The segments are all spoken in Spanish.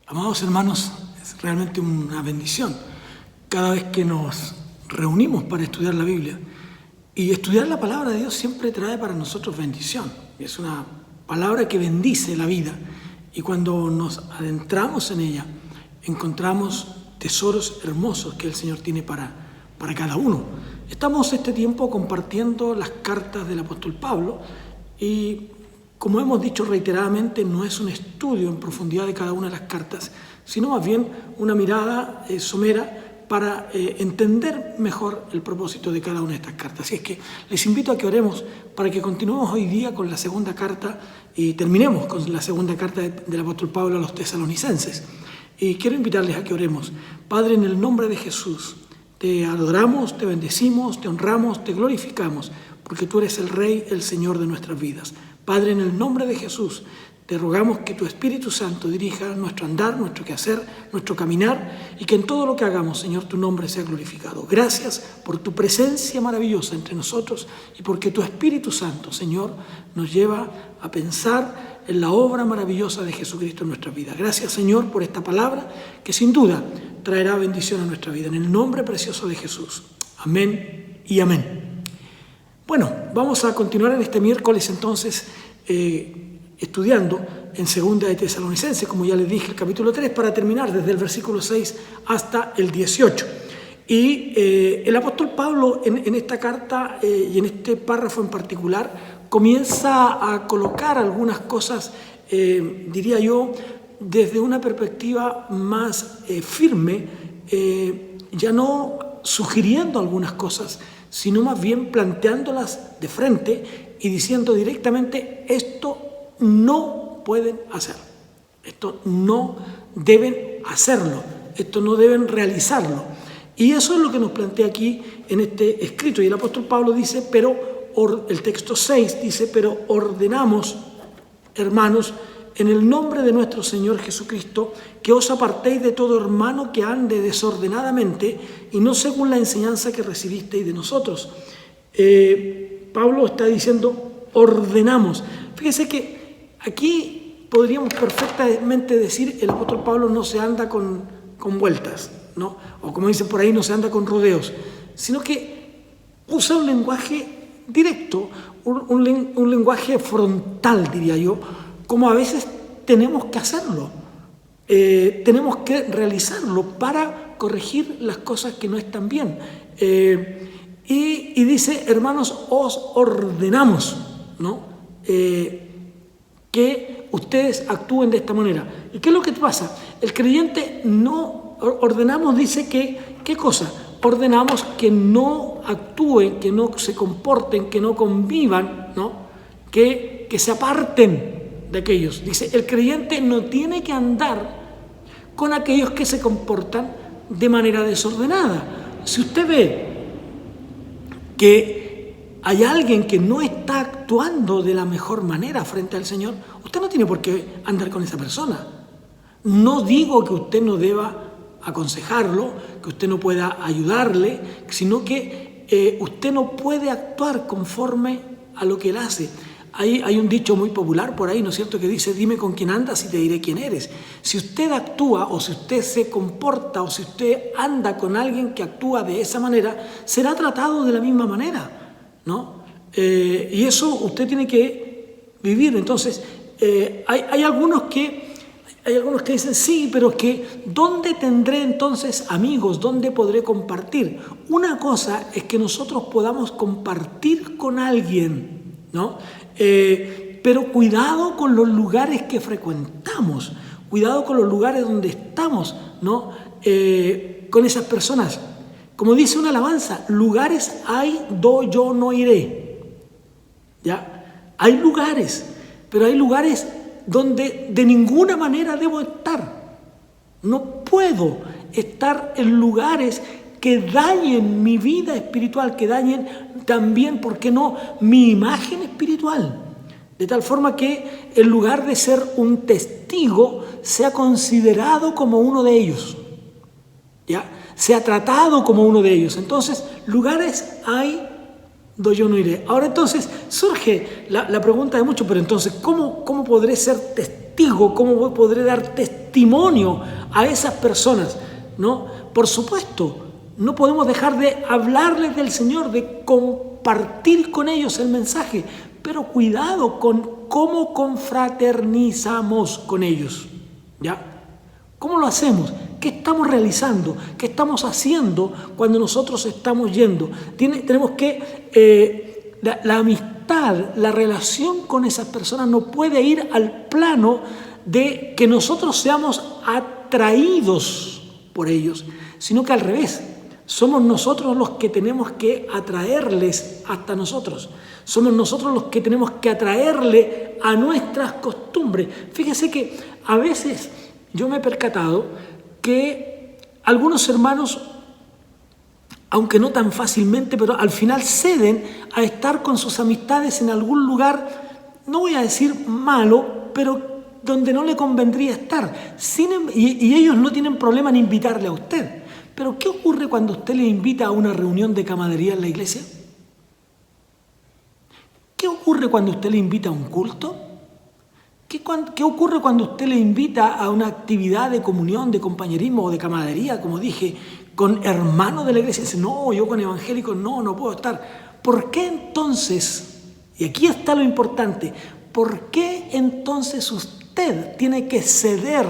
Amados hermanos, es realmente una bendición cada vez que nos reunimos para estudiar la Biblia. Y estudiar la palabra de Dios siempre trae para nosotros bendición. Es una palabra que bendice la vida. Y cuando nos adentramos en ella, encontramos tesoros hermosos que el Señor tiene para cada uno. Estamos este tiempo compartiendo las cartas del apóstol Pablo y, como hemos dicho reiteradamente, no es un estudio en profundidad de cada una de las cartas, sino más bien una mirada somera para entender mejor el propósito de cada una de estas cartas. Así es que les invito a que oremos para que continuemos hoy día con la segunda carta y terminemos con la segunda carta del apóstol Pablo a los tesalonicenses. Y quiero invitarles a que oremos. Padre, en el nombre de Jesús, te adoramos, te bendecimos, te honramos, te glorificamos, porque tú eres el Rey, el Señor de nuestras vidas. Padre, en el nombre de Jesús, te rogamos que tu Espíritu Santo dirija nuestro andar, nuestro quehacer, nuestro caminar, y que en todo lo que hagamos, Señor, tu nombre sea glorificado. Gracias por tu presencia maravillosa entre nosotros y porque tu Espíritu Santo, Señor, nos lleva a pensar en la obra maravillosa de Jesucristo en nuestra vida. Gracias, Señor, por esta palabra que sin duda traerá bendición a nuestra vida. En el nombre precioso de Jesús. Amén y amén. Bueno, vamos a continuar en este miércoles entonces estudiando en Segunda de Tesalonicenses, como ya les dije, el capítulo 3, para terminar desde el versículo 6 hasta el 18. Y el apóstol Pablo en esta carta y en este párrafo en particular comienza a colocar algunas cosas, diría yo, desde una perspectiva más firme, ya no sugiriendo algunas cosas, sino más bien planteándolas de frente y diciendo directamente: esto no pueden hacer, esto no deben hacerlo, esto no deben realizarlo. Y eso es lo que nos plantea aquí en este escrito. Y el apóstol Pablo dice, el texto 6 dice: pero ordenamos, hermanos, en el nombre de nuestro Señor Jesucristo, que os apartéis de todo hermano que ande desordenadamente y no según la enseñanza que recibisteis de nosotros. Pablo está diciendo ordenamos. Fíjese que aquí podríamos perfectamente decir, el apóstol Pablo no se anda con vueltas, ¿no? O como dicen por ahí, no se anda con rodeos, sino que usa un lenguaje directo, un lenguaje frontal, diría yo, como a veces tenemos que hacerlo. Tenemos que realizarlo para corregir las cosas que no están bien. Y dice, hermanos, os ordenamos, ¿no? Que ustedes actúen de esta manera. ¿Y qué es lo que pasa? El creyente no ordenamos, dice que, ¿qué cosa? Ordenamos que no actúen, que no se comporten, que no convivan, ¿no? Que se aparten de aquellos. Dice, el creyente no tiene que andar con aquellos que se comportan de manera desordenada. Si usted ve que hay alguien que no está actuando de la mejor manera frente al Señor, usted no tiene por qué andar con esa persona. No digo que usted no deba aconsejarlo, que usted no pueda ayudarle, sino que usted no puede actuar conforme a lo que él hace. Hay un dicho muy popular por ahí, ¿no es cierto?, que dice, dime con quién andas y te diré quién eres. Si usted actúa o si usted se comporta o si usted anda con alguien que actúa de esa manera, será tratado de la misma manera, ¿no? Y eso usted tiene que vivir. Entonces, hay algunos que dicen, sí, pero que ¿dónde tendré entonces amigos? ¿Dónde podré compartir? Una cosa es que nosotros podamos compartir con alguien, ¿no? Pero cuidado con los lugares que frecuentamos, cuidado con los lugares donde estamos, ¿no? Con esas personas. Como dice una alabanza, lugares hay do yo no iré. ¿Ya? Hay lugares, pero hay lugares donde de ninguna manera debo estar. No puedo estar en lugares que dañen mi vida espiritual, que dañen también, ¿por qué no?, mi imagen espiritual. De tal forma que en lugar de ser un testigo, sea considerado como uno de ellos, ¿ya? Sea tratado como uno de ellos. Entonces, lugares hay donde yo no iré. Ahora entonces surge la pregunta de muchos, pero entonces, ¿cómo podré ser testigo? ¿Cómo podré dar testimonio a esas personas? ¿No? Por supuesto, no podemos dejar de hablarles del Señor, de compartir con ellos el mensaje, pero cuidado con cómo confraternizamos con ellos, ¿ya? ¿Cómo lo hacemos? ¿Qué estamos realizando? ¿Qué estamos haciendo cuando nosotros estamos yendo? Tenemos que, la amistad, la relación con esas personas no puede ir al plano de que nosotros seamos atraídos por ellos, sino que al revés. Somos nosotros los que tenemos que atraerles hasta nosotros. Somos nosotros los que tenemos que atraerle a nuestras costumbres. Fíjese que a veces yo me he percatado que algunos hermanos, aunque no tan fácilmente, pero al final ceden a estar con sus amistades en algún lugar, no voy a decir malo, pero donde no le convendría estar. Y ellos no tienen problema en invitarle a usted. Pero ¿qué ocurre cuando usted le invita a una reunión de camaradería en la iglesia? ¿Qué ocurre cuando usted le invita a un culto? ¿Qué ocurre cuando usted le invita a una actividad de comunión, de compañerismo o de camaradería, como dije, con hermanos de la iglesia? Dice, no, yo con evangélicos no puedo estar. ¿Por qué entonces, y aquí está lo importante, por qué entonces usted tiene que ceder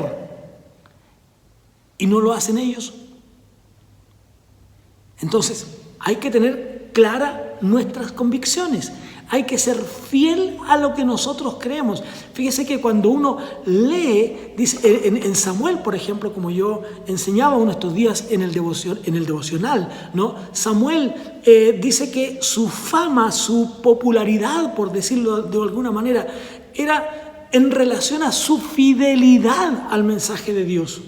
y no lo hacen ellos? Entonces, hay que tener claras nuestras convicciones. Hay que ser fiel a lo que nosotros creemos. Fíjese que cuando uno lee, dice, en Samuel, por ejemplo, como yo enseñaba uno estos días en el devocional, ¿no? Samuel dice que su fama, su popularidad, por decirlo de alguna manera, era en relación a su fidelidad al mensaje de Dios.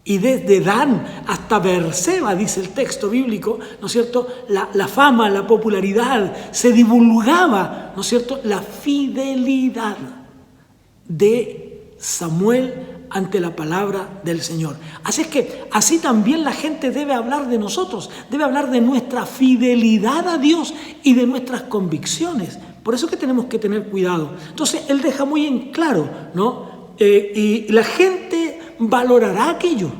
Y desde Dan hasta Beerseba, dice el texto bíblico, ¿no es cierto?, la fama, la popularidad, se divulgaba, ¿no es cierto?, la fidelidad de Samuel ante la palabra del Señor. Así es que así también la gente debe hablar de nosotros, debe hablar de nuestra fidelidad a Dios y de nuestras convicciones. Por eso que tenemos que tener cuidado. Entonces, él deja muy en claro, ¿no? Y la gente valorará aquello.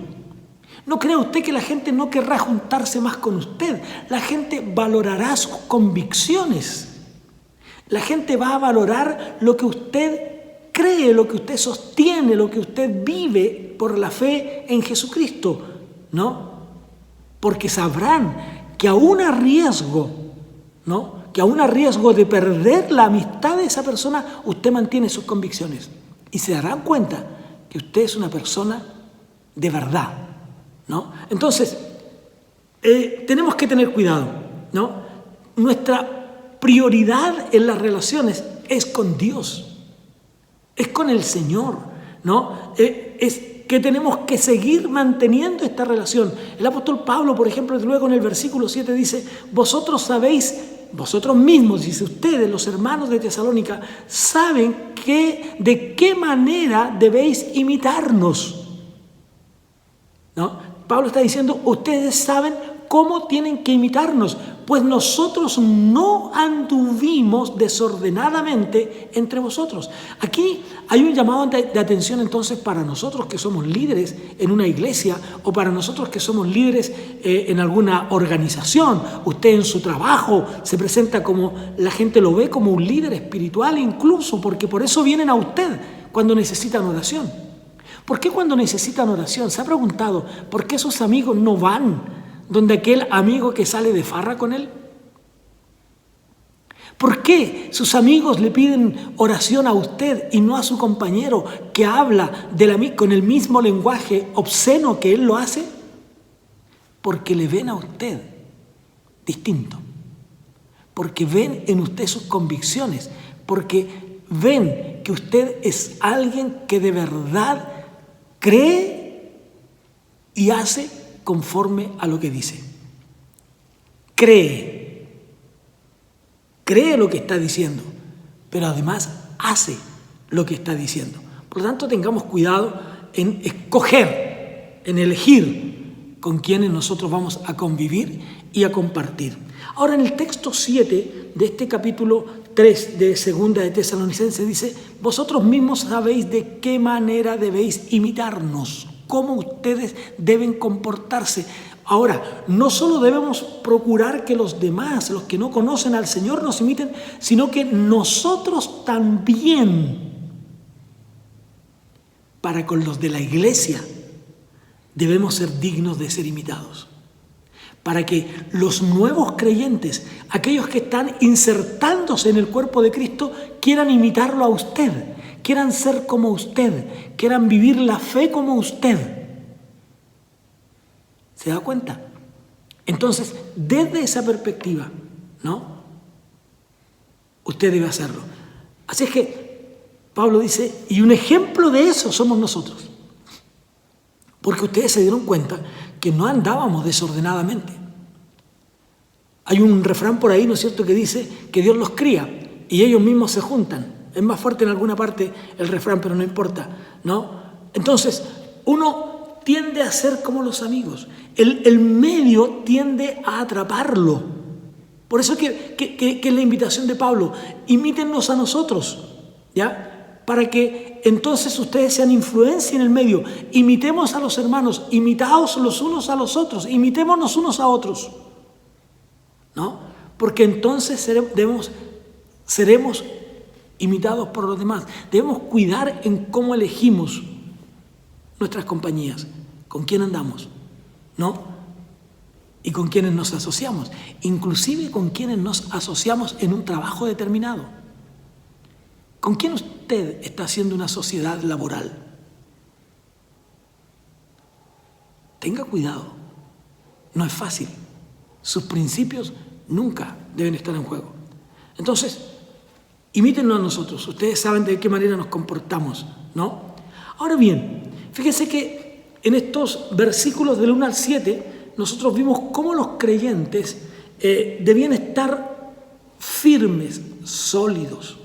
No crea usted que la gente no querrá juntarse más con usted. La gente valorará sus convicciones. La gente va a valorar lo que usted cree, lo que usted sostiene, lo que usted vive por la fe en Jesucristo, ¿no? Porque sabrán que aún a riesgo, ¿no? Que aún a riesgo de perder la amistad de esa persona, usted mantiene sus convicciones. Y se darán cuenta que usted es una persona de verdad, ¿no? Entonces, tenemos que tener cuidado, ¿no? Nuestra prioridad en las relaciones es con Dios. Es con el Señor, ¿no? Es que tenemos que seguir manteniendo esta relación. El apóstol Pablo, por ejemplo, luego en el versículo 7 dice: vosotros sabéis, vosotros mismos, dice ustedes, los hermanos de Tesalónica, saben de qué manera debéis imitarnos, ¿no? Pablo está diciendo, ustedes saben cómo tienen que imitarnos, pues nosotros no anduvimos desordenadamente entre vosotros. Aquí hay un llamado de atención entonces para nosotros que somos líderes en una iglesia o para nosotros que somos líderes en alguna organización. Usted en su trabajo se presenta como, la gente lo ve como un líder espiritual incluso, porque por eso vienen a usted cuando necesitan oración. ¿Por qué cuando necesitan oración? ¿Se ha preguntado por qué sus amigos no van donde aquel amigo que sale de farra con él? ¿Por qué sus amigos le piden oración a usted y no a su compañero que habla con el mismo lenguaje obsceno que él lo hace? Porque le ven a usted distinto, porque ven en usted sus convicciones, porque ven que usted es alguien que de verdad cree y hace conforme a lo que dice. Cree lo que está diciendo, pero además hace lo que está diciendo. Por lo tanto, tengamos cuidado en escoger, en elegir con quienes nosotros vamos a convivir y a compartir. Ahora, en el texto 7 de este capítulo 3 de Segunda de Tesalonicenses dice: vosotros mismos sabéis de qué manera debéis imitarnos, cómo ustedes deben comportarse. Ahora, no solo debemos procurar que los demás, los que no conocen al Señor, nos imiten, sino que nosotros también, para con los de la iglesia, debemos ser dignos de ser imitados. Para que los nuevos creyentes, aquellos que están insertándose en el cuerpo de Cristo, quieran imitarlo a usted, quieran ser como usted, quieran vivir la fe como usted. ¿Se da cuenta? Entonces, desde esa perspectiva, ¿no? Usted debe hacerlo. Así es que Pablo dice, y un ejemplo de eso somos nosotros. Porque ustedes se dieron cuenta que no andábamos desordenadamente. Hay un refrán por ahí, ¿no es cierto?, que dice que Dios los cría y ellos mismos se juntan. Es más fuerte en alguna parte el refrán, pero no importa, ¿no? Entonces, uno tiende a ser como los amigos. El medio tiende a atraparlo. Por eso que es la invitación de Pablo. Imítennos a nosotros, ¿ya? Para que entonces ustedes sean influencia en el medio. Imitemos a los hermanos, imitaos los unos a los otros, imitémonos unos a otros, ¿no? Porque entonces seremos imitados por los demás. Debemos cuidar en cómo elegimos nuestras compañías, con quién andamos, ¿no? Y con quienes nos asociamos, inclusive con quienes nos asociamos en un trabajo determinado. ¿Con quién usted está haciendo una sociedad laboral? Tenga cuidado, no es fácil. Sus principios nunca deben estar en juego. Entonces, imítennos a nosotros. Ustedes saben de qué manera nos comportamos, ¿no? Ahora bien, fíjense que en estos versículos del 1 al 7, nosotros vimos cómo los creyentes debían estar firmes, sólidos,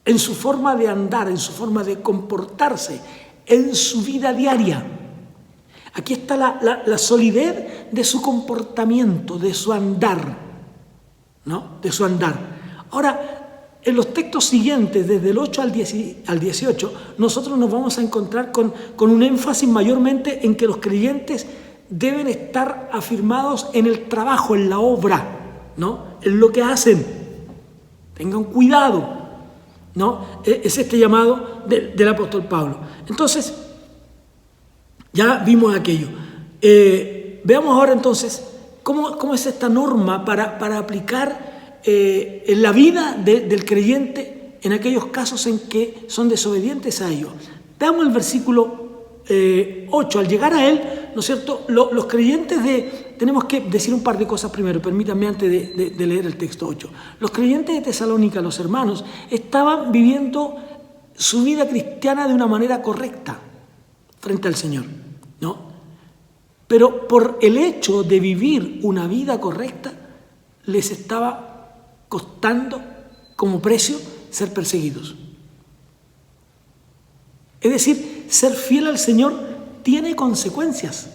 en su forma de andar, en su forma de comportarse, en su vida diaria. Aquí está la solidez de su comportamiento, de su andar, ¿no? De su andar. Ahora, en los textos siguientes, desde el 8 al 18, nosotros nos vamos a encontrar con un énfasis mayormente en que los creyentes deben estar afirmados en el trabajo, en la obra, ¿no? En lo que hacen. Tengan cuidado, ¿no? Es este llamado del apóstol Pablo. Entonces, ya vimos aquello. Veamos ahora entonces cómo es esta norma para aplicar en la vida del creyente en aquellos casos en que son desobedientes a ellos. Veamos el versículo 8. Al llegar a él, ¿no es cierto?, los creyentes tenemos que decir un par de cosas primero, permítanme antes de leer el texto 8. Los creyentes de Tesalónica, los hermanos, estaban viviendo su vida cristiana de una manera correcta frente al Señor, ¿no? Pero por el hecho de vivir una vida correcta, les estaba costando como precio ser perseguidos. Es decir, ser fiel al Señor tiene consecuencias,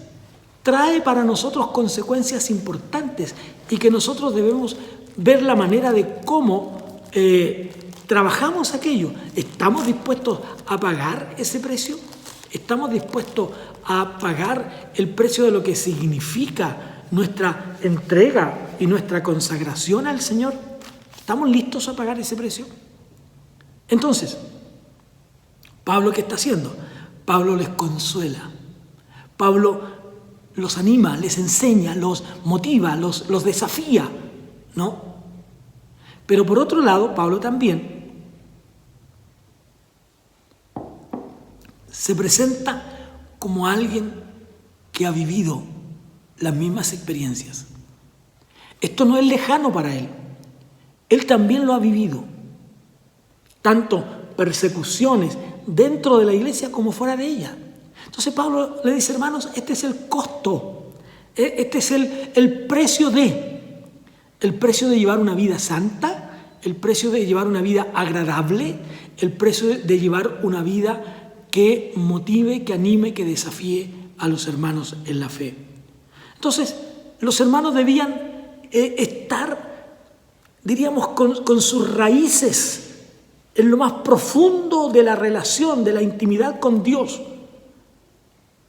trae para nosotros consecuencias importantes y que nosotros debemos ver la manera de cómo trabajamos aquello. ¿Estamos dispuestos a pagar ese precio? ¿Estamos dispuestos a pagar el precio de lo que significa nuestra entrega y nuestra consagración al Señor? ¿Estamos listos a pagar ese precio? Entonces, ¿Pablo qué está haciendo? Pablo les consuela. Pablo los anima, les enseña, los motiva, los desafía, ¿no? Pero por otro lado, Pablo también se presenta como alguien que ha vivido las mismas experiencias. Esto no es lejano para él. Él también lo ha vivido. Tanto persecuciones dentro de la iglesia como fuera de ella. Entonces Pablo le dice, hermanos, este es el costo. Este es el precio de llevar una vida santa, el precio de llevar una vida agradable, el precio de llevar una vida que motive, que anime, que desafíe a los hermanos en la fe. Entonces, los hermanos debían estar, diríamos, con sus raíces en lo más profundo de la relación, de la intimidad con Dios,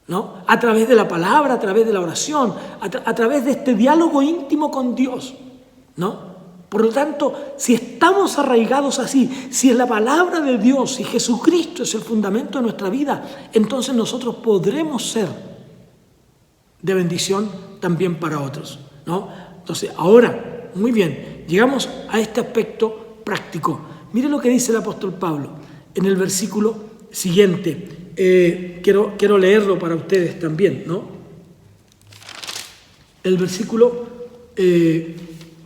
¿no? A través de la palabra, a través de la oración, a través de este diálogo íntimo con Dios, ¿no? Por lo tanto, si estamos arraigados así, si es la palabra de Dios, si Jesucristo es el fundamento de nuestra vida, entonces nosotros podremos ser de bendición también para otros, ¿no? Entonces, ahora, muy bien, llegamos a este aspecto práctico. Mire lo que dice el apóstol Pablo en el versículo siguiente. Quiero leerlo para ustedes también, ¿no? El versículo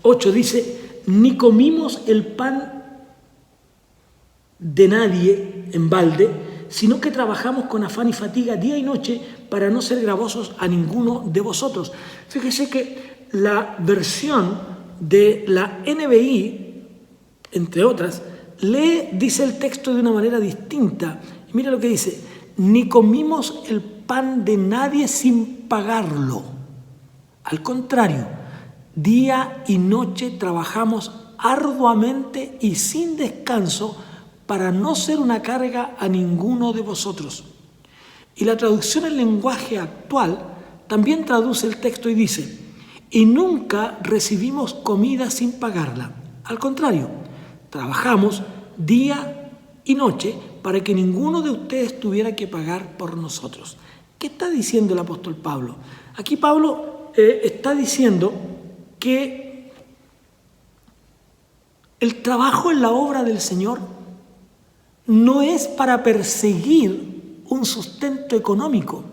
8 dice: ni comimos el pan de nadie en balde, sino que trabajamos con afán y fatiga día y noche para no ser gravosos a ninguno de vosotros. Fíjese que la versión de la NBI, entre otras, dice el texto de una manera distinta. Mira lo que dice: ni comimos el pan de nadie sin pagarlo. Al contrario, día y noche trabajamos arduamente y sin descanso para no ser una carga a ninguno de vosotros. Y la traducción en lenguaje actual también traduce el texto y dice: y nunca recibimos comida sin pagarla. Al contrario, trabajamos día y noche para que ninguno de ustedes tuviera que pagar por nosotros. ¿Qué está diciendo el apóstol Pablo? Aquí Pablo está diciendo que el trabajo en la obra del Señor no es para perseguir un sustento económico,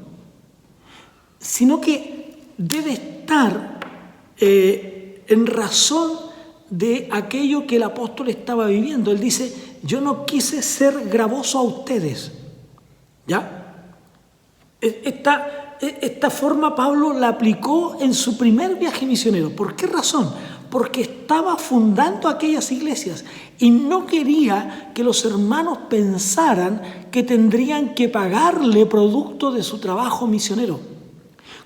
sino que debe estar en razón de aquello que el apóstol estaba viviendo. Él dice: yo no quise ser gravoso a ustedes. ¿Ya? Esta forma Pablo la aplicó en su primer viaje misionero. ¿Por qué razón? Porque estaba fundando aquellas iglesias y no quería que los hermanos pensaran que tendrían que pagarle producto de su trabajo misionero.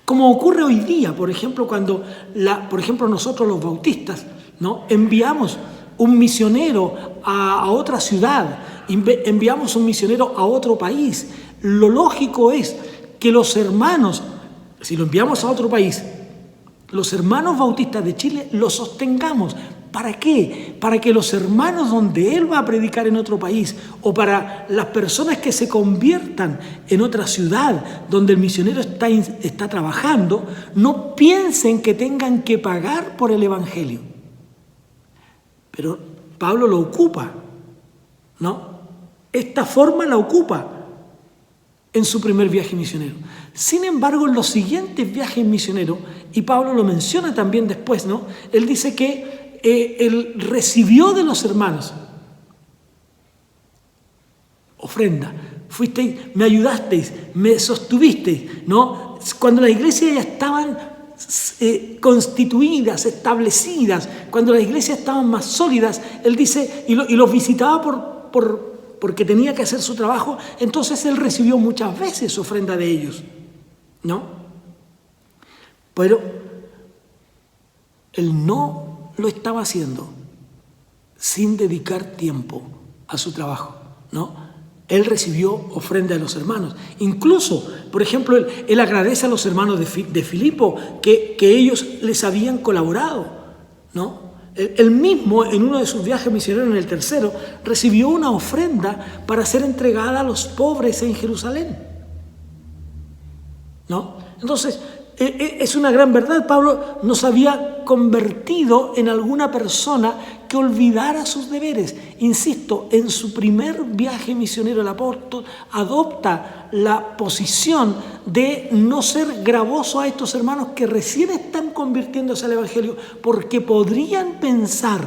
Como ocurre hoy día, por ejemplo, cuando nosotros los bautistas, ¿no?, enviamos un misionero a otra ciudad, enviamos un misionero a otro país, lo lógico es que los hermanos, si lo enviamos a otro país, los hermanos bautistas de Chile los sostengamos. ¿Para qué? Para que los hermanos donde él va a predicar en otro país, o para las personas que se conviertan en otra ciudad donde el misionero está trabajando, no piensen que tengan que pagar por el evangelio. Pero Pablo lo ocupa, ¿no? Esta forma la ocupa en su primer viaje misionero. Sin embargo, en los siguientes viajes misioneros, y Pablo lo menciona también después, ¿no? Él dice que él recibió de los hermanos ofrenda. Fuisteis, me ayudasteis, me sostuvisteis, ¿no? Cuando las iglesias ya estaban constituidas, establecidas, cuando las iglesias estaban más sólidas, él dice, y los visitaba porque tenía que hacer su trabajo, entonces él recibió muchas veces ofrenda de ellos, ¿no? Pero él no lo estaba haciendo sin dedicar tiempo a su trabajo, ¿no? Él recibió ofrenda de los hermanos. Incluso, por ejemplo, él agradece a los hermanos de Filipo que ellos les habían colaborado, ¿no? Él mismo, en uno de sus viajes misioneros, en el tercero, recibió una ofrenda para ser entregada a los pobres en Jerusalén, ¿no? Entonces, es una gran verdad. Pablo no se había convertido en alguna persona que olvidara sus deberes. Insisto, en su primer viaje misionero el apóstol adopta la posición de no ser gravoso a estos hermanos que recién están convirtiéndose al evangelio, porque podrían pensar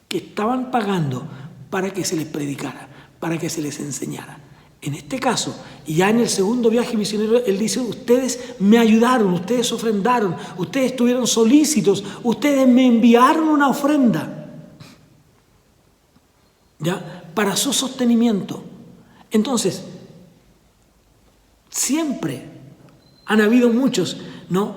que estaban pagando para que se les predicara, para que se les enseñara. En este caso, y ya en el segundo viaje misionero, él dice, ustedes me ayudaron, ustedes ofrendaron, ustedes estuvieron solícitos, ustedes me enviaron una ofrenda, ¿ya? Para su sostenimiento. Entonces, siempre han habido muchos, ¿no?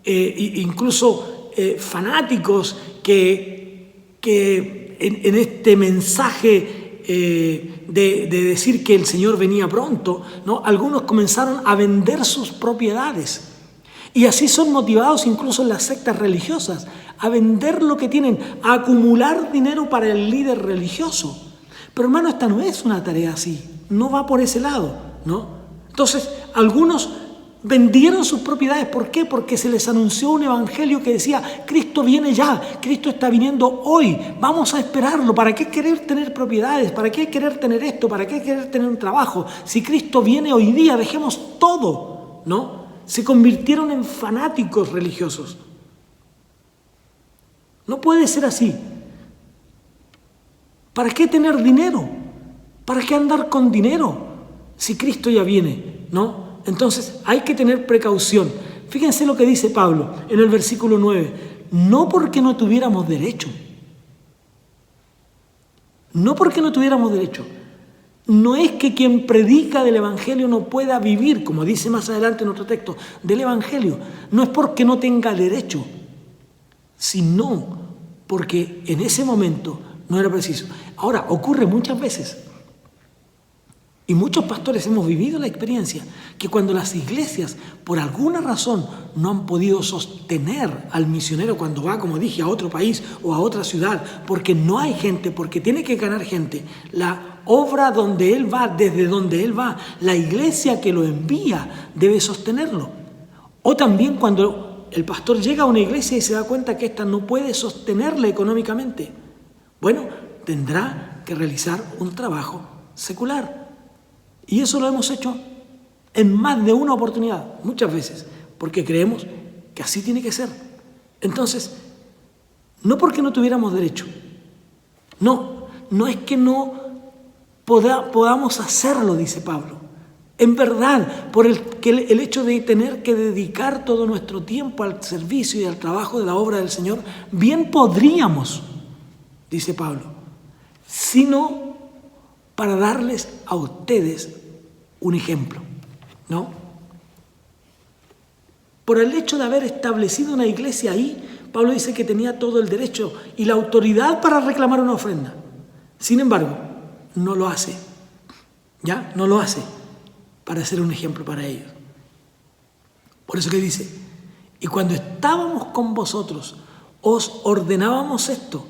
Incluso fanáticos que en este mensaje de decir que el Señor venía pronto, ¿no? Algunos comenzaron a vender sus propiedades y así son motivados incluso en las sectas religiosas a vender lo que tienen, a acumular dinero para el líder religioso. Pero hermano, esta no es una tarea así, no va por ese lado, ¿no? Entonces, algunos vendieron sus propiedades. ¿Por qué? Porque se les anunció un evangelio que decía, Cristo viene ya, Cristo está viniendo hoy, vamos a esperarlo. ¿Para qué querer tener propiedades? ¿Para qué querer tener esto? ¿Para qué querer tener un trabajo? Si Cristo viene hoy día, dejemos todo, ¿no? Se convirtieron en fanáticos religiosos. No puede ser así. ¿Para qué tener dinero? ¿Para qué andar con dinero? Si Cristo ya viene, ¿no? Entonces hay que tener precaución. Fíjense lo que dice Pablo en el versículo 9. No porque no tuviéramos derecho. No porque no tuviéramos derecho. No es que quien predica del evangelio no pueda vivir, como dice más adelante en otro texto, del evangelio. No es porque no tenga derecho, sino porque en ese momento no era preciso. Ahora, ocurre muchas veces. Y muchos pastores hemos vivido la experiencia que cuando las iglesias por alguna razón no han podido sostener al misionero cuando va, como dije, a otro país o a otra ciudad, porque no hay gente, porque tiene que ganar gente, la obra donde él va, desde donde él va, la iglesia que lo envía debe sostenerlo. O también cuando el pastor llega a una iglesia y se da cuenta que ésta no puede sostenerle económicamente, bueno, tendrá que realizar un trabajo secular. Y eso lo hemos hecho en más de una oportunidad, muchas veces, porque creemos que así tiene que ser. Entonces, no porque no tuviéramos derecho, no es que no podamos hacerlo, dice Pablo. En verdad, por el hecho de tener que dedicar todo nuestro tiempo al servicio y al trabajo de la obra del Señor, bien podríamos, dice Pablo, sino para darles a ustedes un ejemplo, ¿no? Por el hecho de haber establecido una iglesia ahí, Pablo dice que tenía todo el derecho y la autoridad para reclamar una ofrenda. Sin embargo, no lo hace. ¿Ya? No lo hace para ser un ejemplo para ellos. Por eso que dice, y cuando estábamos con vosotros, os ordenábamos esto,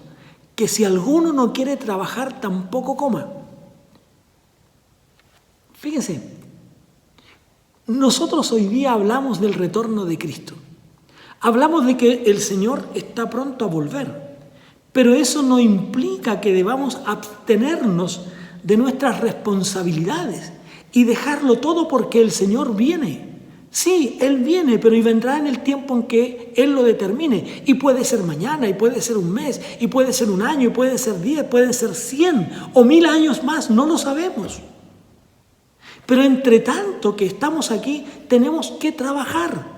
que si alguno no quiere trabajar, tampoco coma. Fíjense, nosotros hoy día hablamos del retorno de Cristo. Hablamos de que el Señor está pronto a volver, pero eso no implica que debamos abstenernos de nuestras responsabilidades y dejarlo todo porque el Señor viene. Sí, Él viene, pero y vendrá en el tiempo en que Él lo determine. Y puede ser mañana, y puede ser un mes, y puede ser un año, y puede ser 10, pueden ser 100 o 1000 años más, no lo sabemos. Pero entre tanto que estamos aquí, tenemos que trabajar.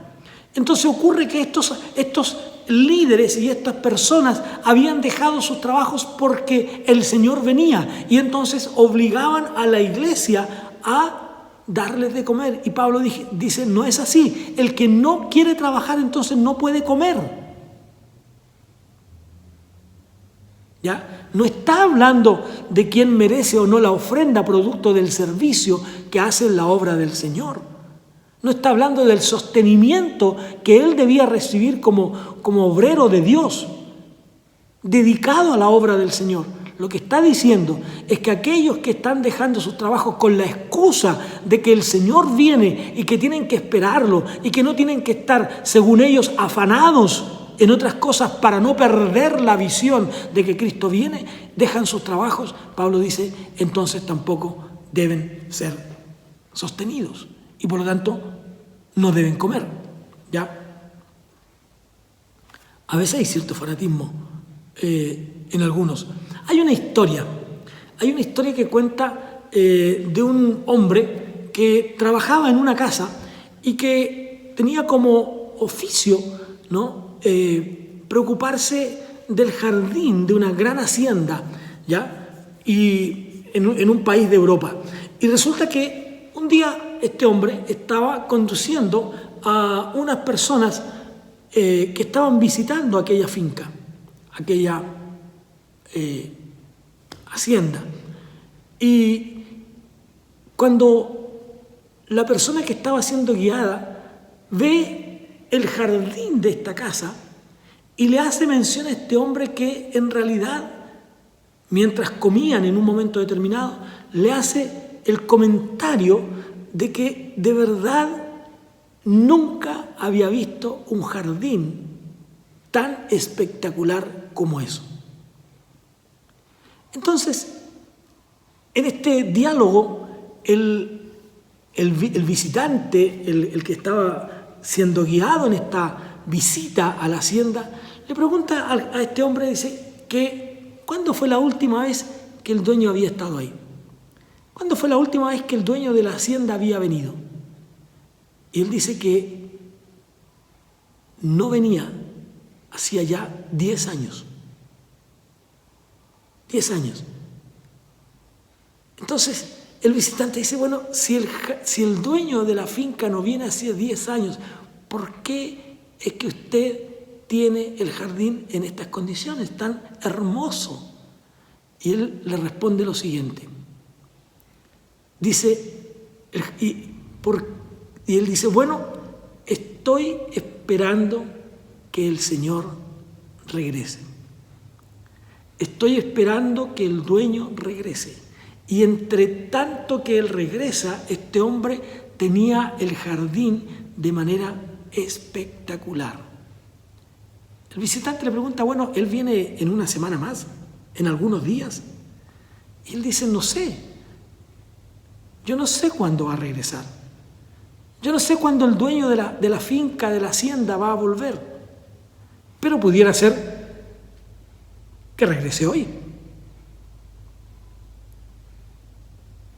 Entonces ocurre que estos líderes y estas personas habían dejado sus trabajos porque el Señor venía y entonces obligaban a la iglesia a darles de comer. Y Pablo dice, no es así. El que no quiere trabajar entonces no puede comer. ¿Ya? No está hablando de quién merece o no la ofrenda producto del servicio que hace en la obra del Señor. No está hablando del sostenimiento que él debía recibir como obrero de Dios, dedicado a la obra del Señor. Lo que está diciendo es que aquellos que están dejando sus trabajos con la excusa de que el Señor viene y que tienen que esperarlo y que no tienen que estar, según ellos, afanados en otras cosas para no perder la visión de que Cristo viene, dejan sus trabajos, Pablo dice, entonces tampoco deben ser sostenidos. Y por lo tanto, no deben comer, ¿ya? A veces hay cierto fanatismo en algunos. Hay una historia que cuenta de un hombre que trabajaba en una casa y que tenía como oficio, ¿no?, preocuparse del jardín de una gran hacienda, ¿ya?, y en un país de Europa. Y resulta que un día este hombre estaba conduciendo a unas personas que estaban visitando aquella finca, aquella hacienda. Y cuando la persona que estaba siendo guiada ve el jardín de esta casa y le hace mención a este hombre que en realidad, mientras comían en un momento determinado, le hace el comentario de que de verdad nunca había visto un jardín tan espectacular como eso. Entonces, en este diálogo, el visitante, el que estaba siendo guiado en esta visita a la hacienda, le pregunta a este hombre, dice, que ¿cuándo fue la última vez que el dueño había estado ahí? ¿Cuándo fue la última vez que el dueño de la hacienda había venido? Y él dice que no venía hacía ya 10 años. 10 años. Entonces, el visitante dice, bueno, si el dueño de la finca no viene hacía 10 años, ¿por qué es que usted tiene el jardín en estas condiciones tan hermoso? Y él le responde lo siguiente. Dice, y él dice, bueno, estoy esperando que el Señor regrese. Estoy esperando que el dueño regrese. Y entre tanto que él regresa, este hombre tenía el jardín de manera espectacular. El visitante le pregunta, bueno, ¿él viene en una semana más? ¿En algunos días? Y él dice, no sé. Yo no sé cuándo va a regresar. Yo no sé cuándo el dueño de la finca, de la hacienda va a volver. Pero pudiera ser que regrese hoy.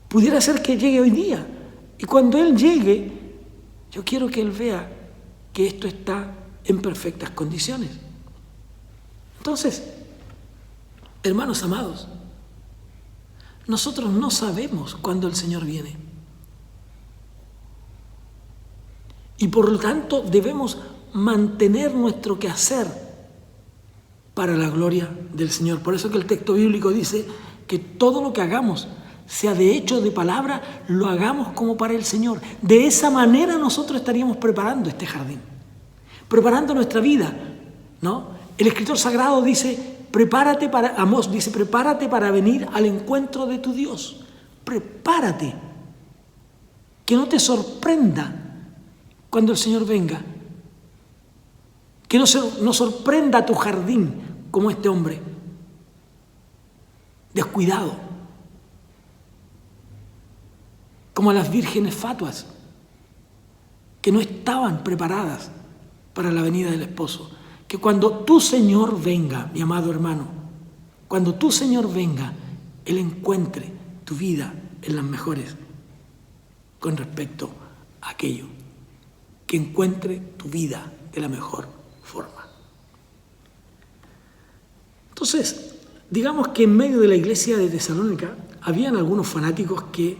Pudiera ser que llegue hoy día. Y cuando él llegue, yo quiero que él vea que esto está en perfectas condiciones. Entonces, hermanos amados, nosotros no sabemos cuándo el Señor viene. Y por lo tanto debemos mantener nuestro quehacer para la gloria del Señor. Por eso que el texto bíblico dice que todo lo que hagamos, sea de hecho o de palabra, lo hagamos como para el Señor. De esa manera nosotros estaríamos preparando este jardín, preparando nuestra vida, ¿no? El escritor sagrado dice, Amós dice, prepárate para venir al encuentro de tu Dios. Prepárate. Que no te sorprenda cuando el Señor venga. Que no sorprenda tu jardín como este hombre. Descuidado. Como las vírgenes fatuas, que no estaban preparadas para la venida del esposo. Que cuando tu Señor venga, mi amado hermano, cuando tu Señor venga, Él encuentre tu vida en las mejores con respecto a aquello. Que encuentre tu vida de la mejor forma. Entonces, digamos que en medio de la iglesia de Tesalónica habían algunos fanáticos que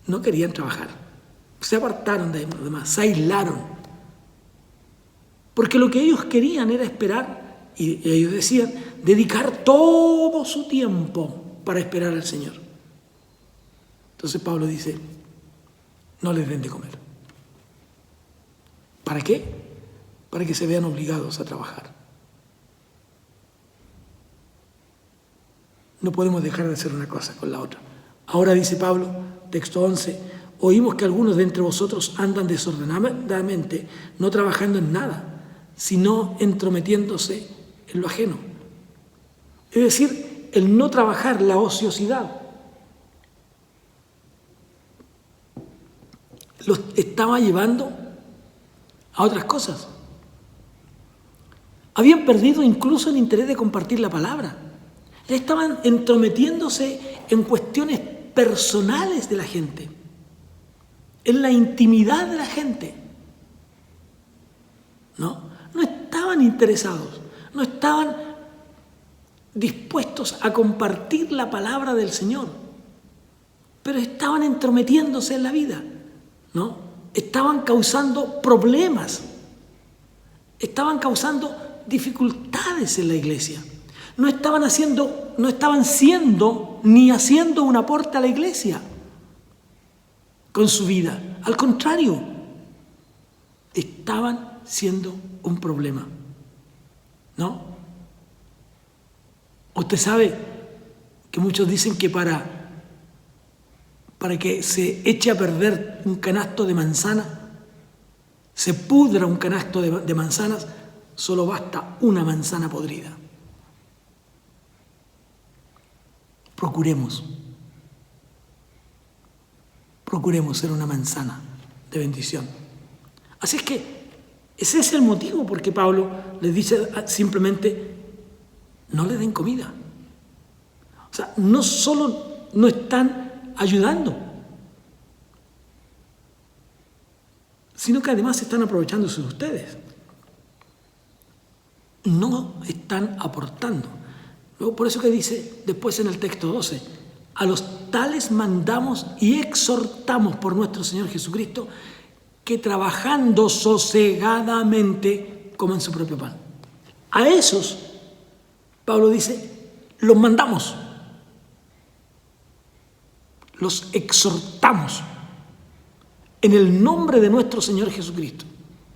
no querían trabajar. Se apartaron de los demás, se aislaron. Porque lo que ellos querían era esperar, y ellos decían, dedicar todo su tiempo para esperar al Señor. Entonces Pablo dice, no les den de comer. ¿Para qué? Para que se vean obligados a trabajar. No podemos dejar de hacer una cosa con la otra. Ahora dice Pablo, texto 11, oímos que algunos de entre vosotros andan desordenadamente, no trabajando en nada, sino entrometiéndose en lo ajeno. Es decir, el no trabajar, la ociosidad, los estaba llevando a otras cosas. Habían perdido incluso el interés de compartir la palabra. Estaban entrometiéndose en cuestiones personales de la gente, en la intimidad de la gente. No estaban interesados, no estaban dispuestos a compartir la palabra del Señor, pero estaban entrometiéndose en la vida, ¿no? Estaban causando problemas, estaban causando dificultades en la iglesia. No estaban siendo ni haciendo un aporte a la iglesia con su vida. Al contrario, estaban siendo un problema, ¿no? Usted sabe que muchos dicen que para que se eche a perder un canasto de manzanas, se pudra un canasto de manzanas, solo basta una manzana podrida. Procuremos ser una manzana de bendición. Así es que ese es el motivo por qué Pablo les dice simplemente, no le den comida. O sea, no solo no están ayudando, sino que además están aprovechándose de ustedes. No están aportando. Luego, por eso que dice después en el texto 12, a los tales mandamos y exhortamos por nuestro Señor Jesucristo que trabajando sosegadamente coman su propio pan. A esos, Pablo dice, los mandamos, los exhortamos en el nombre de nuestro Señor Jesucristo.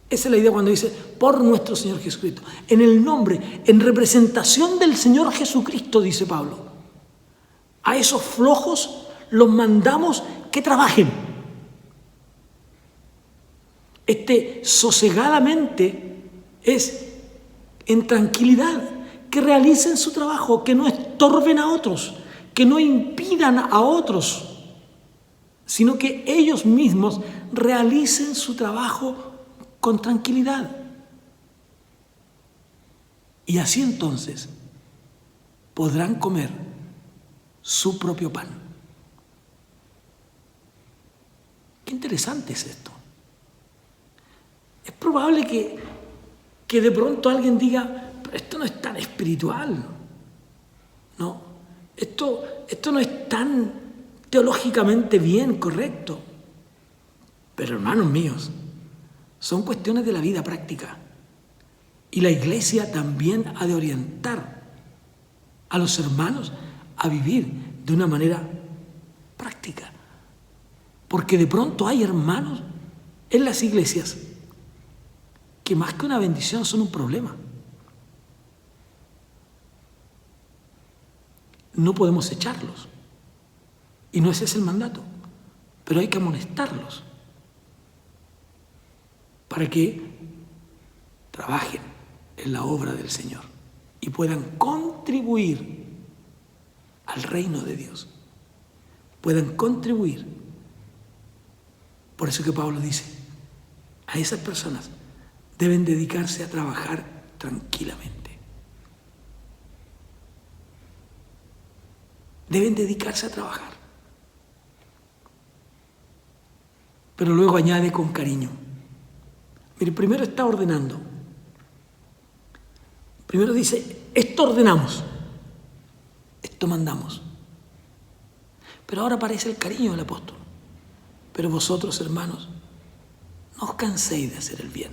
Esa es la idea cuando dice, por nuestro Señor Jesucristo. En el nombre, en representación del Señor Jesucristo, dice Pablo. A esos flojos los mandamos que trabajen. Sosegadamente es en tranquilidad, que realicen su trabajo, que no estorben a otros, que no impidan a otros, sino que ellos mismos realicen su trabajo con tranquilidad. Y así entonces podrán comer su propio pan. Qué interesante es esto. Es probable que de pronto alguien diga, pero esto no es tan espiritual, ¿no? Esto no es tan teológicamente bien, correcto. Pero hermanos míos, son cuestiones de la vida práctica. Y la iglesia también ha de orientar a los hermanos a vivir de una manera práctica. Porque de pronto hay hermanos en las iglesias que más que una bendición son un problema. No podemos echarlos. Y no ese es el mandato. Pero hay que amonestarlos para que trabajen en la obra del Señor y puedan contribuir al reino de Dios. Puedan contribuir. Por eso que Pablo dice, a esas personas deben dedicarse a trabajar tranquilamente. Deben dedicarse a trabajar. Pero luego añade con cariño. Mire, primero está ordenando. Primero dice, esto ordenamos, esto mandamos. Pero ahora aparece el cariño del apóstol. Pero vosotros, hermanos, no os canséis de hacer el bien.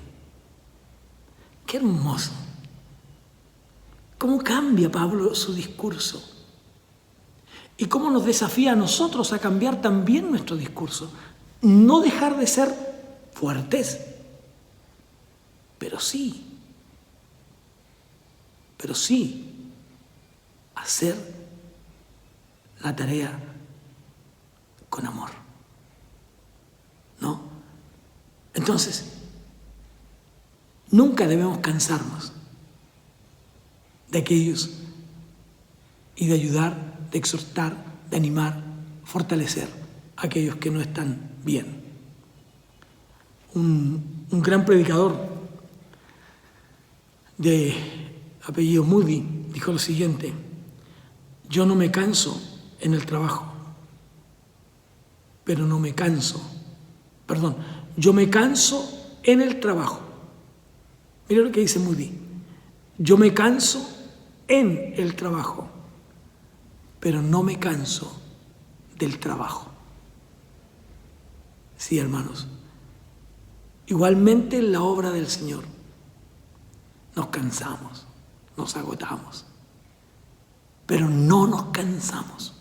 Qué hermoso. Cómo cambia Pablo su discurso. Y cómo nos desafía a nosotros a cambiar también nuestro discurso. No dejar de ser fuertes, pero sí hacer la tarea con amor. ¿No? Entonces, nunca debemos cansarnos de aquellos y de ayudar, de exhortar, de animar, fortalecer a aquellos que no están bien. Un gran predicador de apellido Moody dijo lo siguiente: yo no me canso en el trabajo, pero no me canso. Perdón, yo me canso en el trabajo. Mira lo que dice Moody. Yo me canso en el trabajo, pero no me canso del trabajo. Sí, hermanos. Igualmente en la obra del Señor nos cansamos, nos agotamos, pero no nos cansamos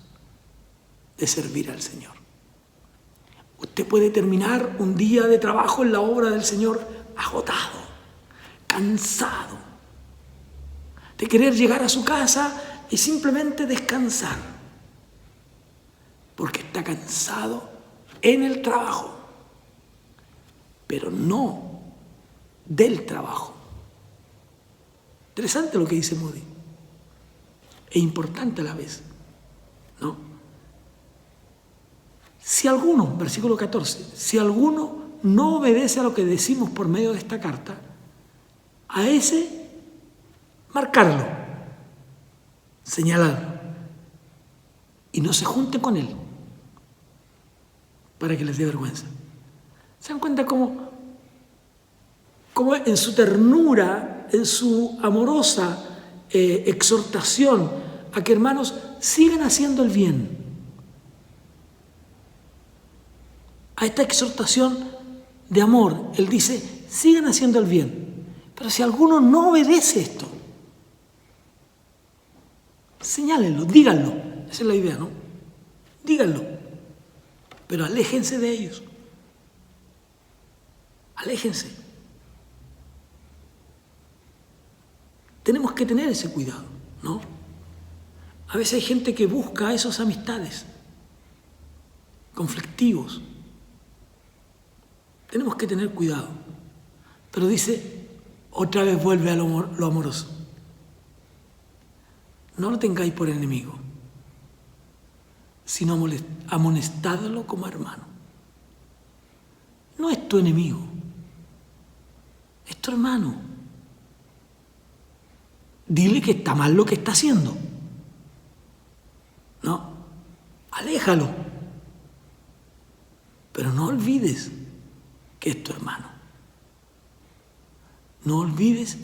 de servir al Señor. Usted puede terminar un día de trabajo en la obra del Señor agotado, cansado, de querer llegar a su casa y simplemente descansar, porque está cansado en el trabajo, pero no del trabajo. Interesante lo que dice Moody. E importante a la vez, ¿no? Si alguno, versículo 14, si alguno no obedece a lo que decimos por medio de esta carta, a ese marcarlo, señalarlo, y no se junte con él para que les dé vergüenza. ¿Se dan cuenta cómo en su ternura, en su amorosa exhortación a que hermanos sigan haciendo el bien? A esta exhortación de amor, él dice, sigan haciendo el bien. Pero si alguno no obedece esto, señálenlo, díganlo. Esa es la idea, ¿no? Díganlo. Pero aléjense de ellos. Aléjense. Tenemos que tener ese cuidado, ¿no? A veces hay gente que busca esas amistades conflictivos. Tenemos que tener cuidado. Pero dice, otra vez vuelve a lo amoroso. No lo tengáis por enemigo, sino amonestadlo como hermano. No es tu enemigo, es tu hermano. Dile que está mal lo que está haciendo. No, aléjalo. Pero no olvides que es tu hermano. No olvides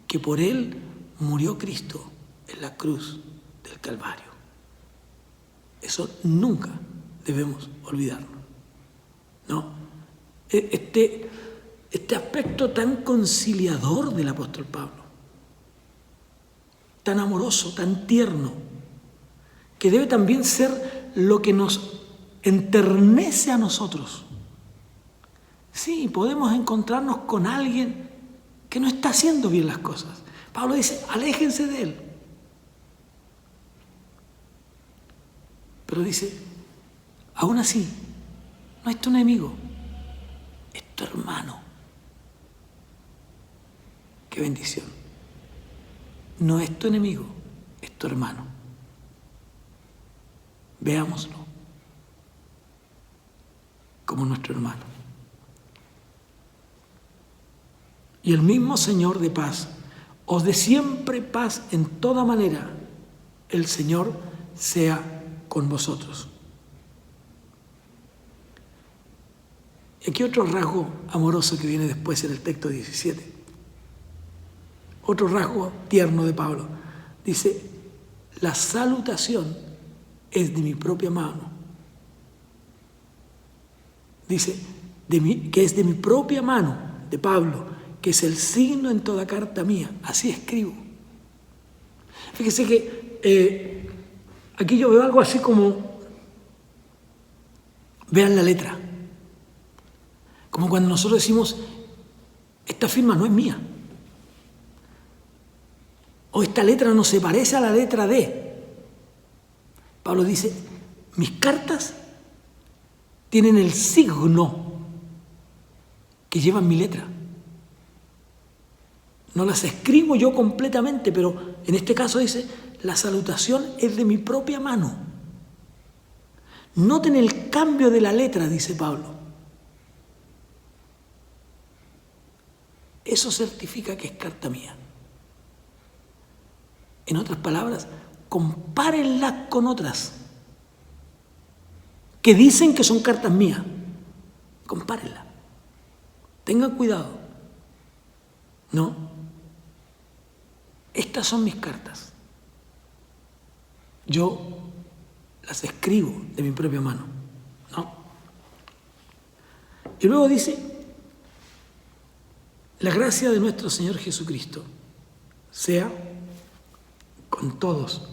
que por él murió Cristo en la cruz del Calvario. Eso nunca debemos olvidarlo, ¿no? este aspecto tan conciliador del apóstol Pablo, tan amoroso, tan tierno, que debe también ser lo que nos enternece a nosotros. Sí, podemos encontrarnos con alguien que no está haciendo bien las cosas. Pablo dice, aléjense de él. Pero dice, aún así, no es tu enemigo, es tu hermano. Qué bendición. No es tu enemigo, es tu hermano. Veámoslo como nuestro hermano. Y el mismo Señor de paz os dé siempre paz en toda manera. El Señor sea con vosotros. Y aquí otro rasgo amoroso que viene después en el texto 17. Otro rasgo tierno de Pablo. Dice, la salutación es de mi propia mano. Dice, que es de mi propia mano, de Pablo, que es el signo en toda carta mía. Así escribo. Fíjese que aquí yo veo algo así como, vean la letra. Como cuando nosotros decimos, esta firma no es mía. O esta letra no se parece a la letra D. Pablo dice, mis cartas tienen el signo que llevan mi letra. No las escribo yo completamente, pero en este caso dice, la salutación es de mi propia mano. Noten el cambio de la letra, dice Pablo. Eso certifica que es carta mía. En otras palabras, compárenlas con otras que dicen que son cartas mías. Compárenlas. Tengan cuidado. No. Estas son mis cartas. Yo las escribo de mi propia mano. ¿No? Y luego dice, la gracia de nuestro Señor Jesucristo sea con todos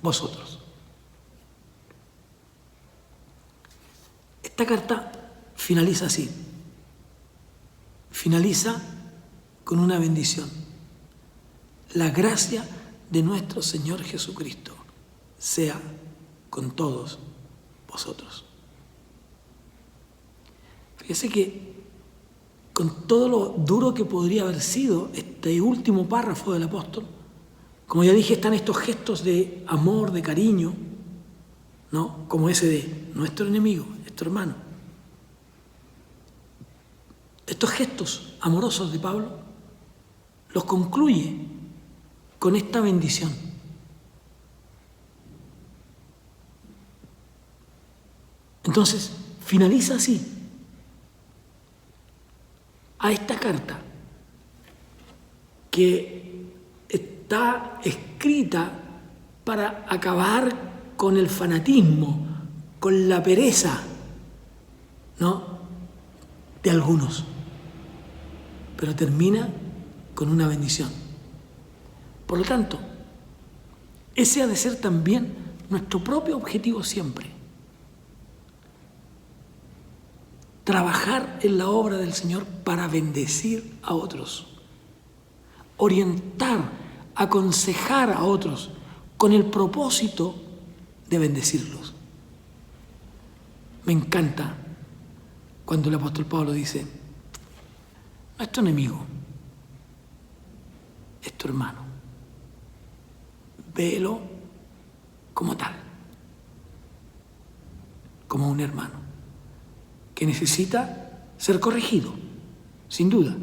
vosotros. Esta carta finaliza así. Finaliza con una bendición. La gracia de nuestro Señor Jesucristo sea con todos vosotros. Fíjese que con todo lo duro que podría haber sido este último párrafo del apóstol, como ya dije, están estos gestos de amor, de cariño, ¿no? Como ese de nuestro enemigo, nuestro hermano. Estos gestos amorosos de Pablo los concluye con esta bendición. Entonces, finaliza así. A esta carta, que está escrita para acabar con el fanatismo, con la pereza, ¿no?, de algunos. Pero termina con una bendición. Por lo tanto, ese ha de ser también nuestro propio objetivo siempre. Trabajar en la obra del Señor para bendecir a otros. Orientar, aconsejar a otros con el propósito de bendecirlos. Me encanta cuando el apóstol Pablo dice, no es tu enemigo, es tu hermano. Véelo como tal, como un hermano que necesita ser corregido, sin duda.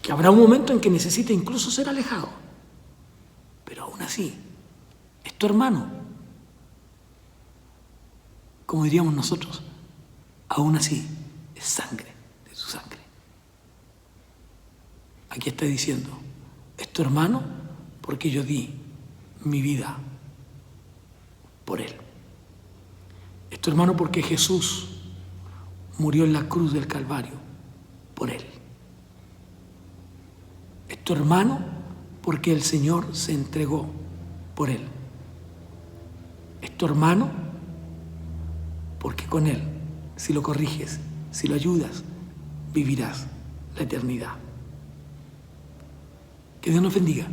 Que habrá un momento en que necesite incluso ser alejado, pero aún así, es tu hermano. Como diríamos nosotros, aún así, es sangre de su sangre. Aquí está diciendo, es tu hermano porque yo di mi vida por él. Es tu hermano porque Jesús murió en la cruz del Calvario por él. Es tu hermano porque el Señor se entregó por él. Es tu hermano porque con él, si lo corriges, si lo ayudas, vivirás la eternidad. Que Dios nos bendiga.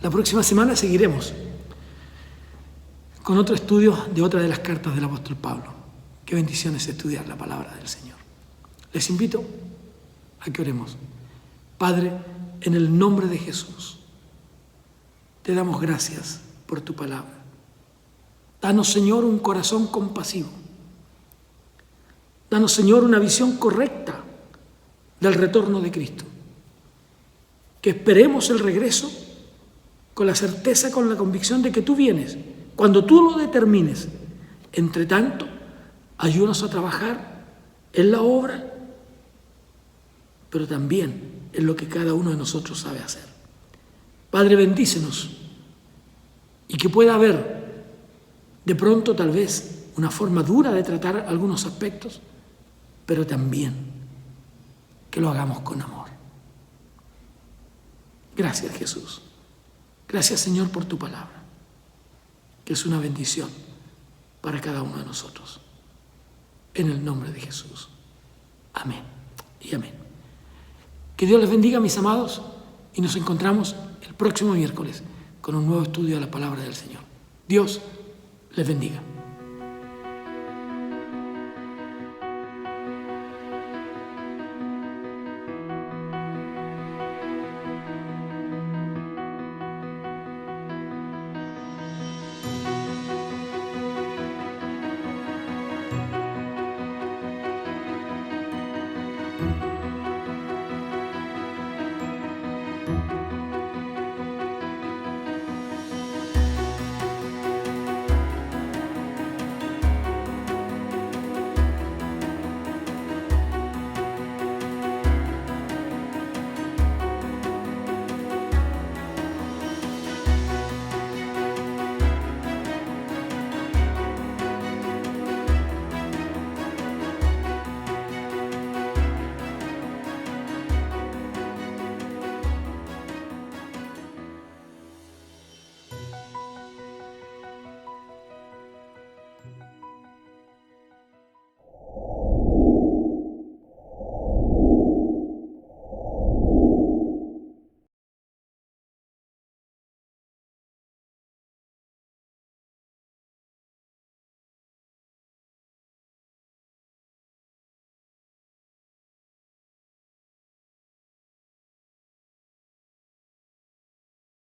La próxima semana seguiremos con otro estudio de otra de las cartas del apóstol Pablo. Qué bendición es estudiar la palabra del Señor. Les invito a que oremos. Padre, en el nombre de Jesús, te damos gracias por tu palabra. Danos, Señor, un corazón compasivo. Danos, Señor, una visión correcta del retorno de Cristo. Que esperemos el regreso con la certeza, con la convicción de que tú vienes, cuando tú lo determines. Entre tanto, ayúdanos a trabajar en la obra, pero también en lo que cada uno de nosotros sabe hacer. Padre, bendícenos y que pueda haber de pronto tal vez una forma dura de tratar algunos aspectos, pero también que lo hagamos con amor. Gracias, Jesús. Gracias, Señor, por tu palabra, que es una bendición para cada uno de nosotros. En el nombre de Jesús. Amén y amén. Que Dios les bendiga, mis amados, y nos encontramos el próximo miércoles con un nuevo estudio de la palabra del Señor. Dios les bendiga.